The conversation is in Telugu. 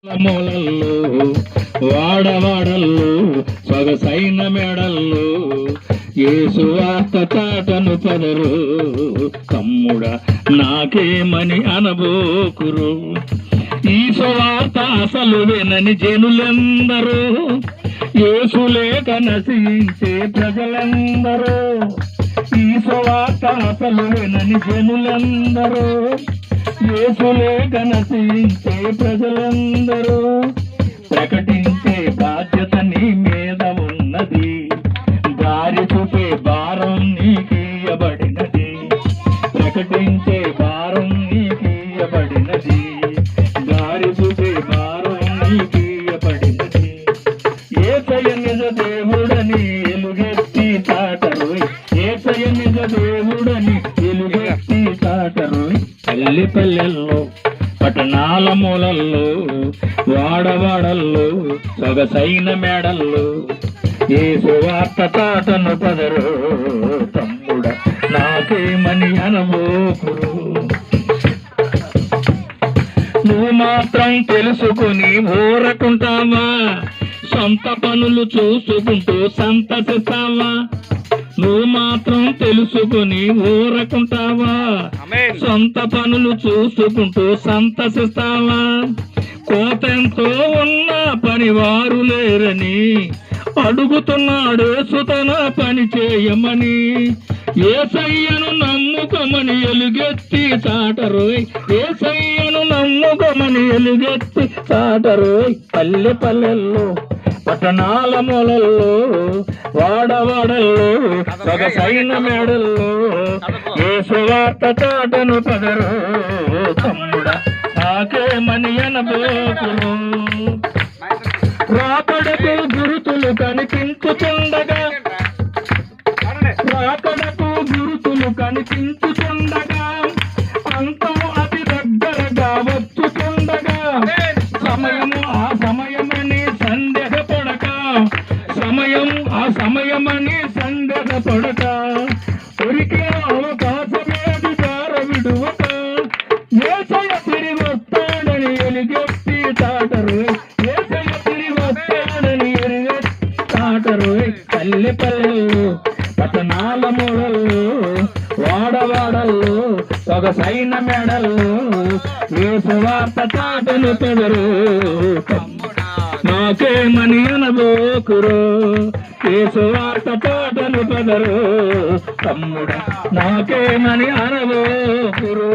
మూలల్లో వాడవాడల్లో సొగసైన మెడల్లో యేసు వార్త చాటను పదరు తమ్ముడా నాకేమని అనబోకురు. ఈ సువార్త అసలు వినని జనులందరూ యేసు లేక నశించే ప్రజలందరూ. ఈ సువార్త అసలు వినని జనులందరూ యేసు లేక నశించే ప్రజలందరూ. ప్రకటించే బాధ్యత నీ మీద ఉన్నది, దారి చూపే భారం నీకియబడినది. ప్రకటించే భారం నీకియబడినది, దారి చూపే భారం నీకియబడినది. యేసయ్య నిజ దేవుడని ఎలుగెత్తి చాటరు, యేసయ్య నిజ దేవుడని ఎలుగెత్తి చాటరు. పల్లె పల్లెల్లో పట్టణాల మూలల్లో వాడవాడల్లో సొగసైన మేడల్లో యేసు వార్త చాటను పదరు తమ్ముడా నాకేమని అనబోకురు. నువ్వు మాత్రం తెలుసుకుని ఊరకుంటావా, సొంత పనులు చూసుకుంటూ సంతసిస్తావా? నువ్వు మాత్రం తెలుసుకుని ఊరకుంటావా, సొంత పనులు చూసుకుంటూ సంతసిస్తావా? కోతెంతో ఉన్న పనివారు లేరని అడుగుతున్నాడు సుతన పని చేయమని. యేసయ్యను నమ్ముకోమని ఎలుగెత్తి చాటరోయ్, యేసయ్యను నమ్ముకోమని ఎలుగెత్తి చాటరోయ్. పల్లె పల్లెల్లో పట్టణాల మూలల్లో వాడవాడల్లో సొగసైన మేడల్లో యేసు వార్త చాటను పదరు తమ్ముడా నాకేమని అనబోకురు. రాకడకు గురుతులు కనిపించుచుండగా, రాకడకు గురుతులు కనిపించుచుండగా, అంతం అతి దగ్గరగా వచ్చుచుండగా, సమయము ఆ సమయమని సందేహపడక, సమయం ఆ సమయమని సందేహపడక, ఉరికిన అవకాశమేది దార విడువక, యేసయ్య తిరిగి వస్తాడని ఎలుగెత్తి చాటరు, యేసయ్య తిరిగి వస్తాడని ఎలుగెత్తి చాటరు. పల్లె పల్లెల్లో పట్టణాల మూలల్లో వాడవాడల్లో సొగసైన మెడల్లో యేసు వార్త చాటను పెదరు నాకేమని అనబోకురు. యేసు వార్త చాటను పెదరు తమ్ముడా నాకేమని అనబోకురు.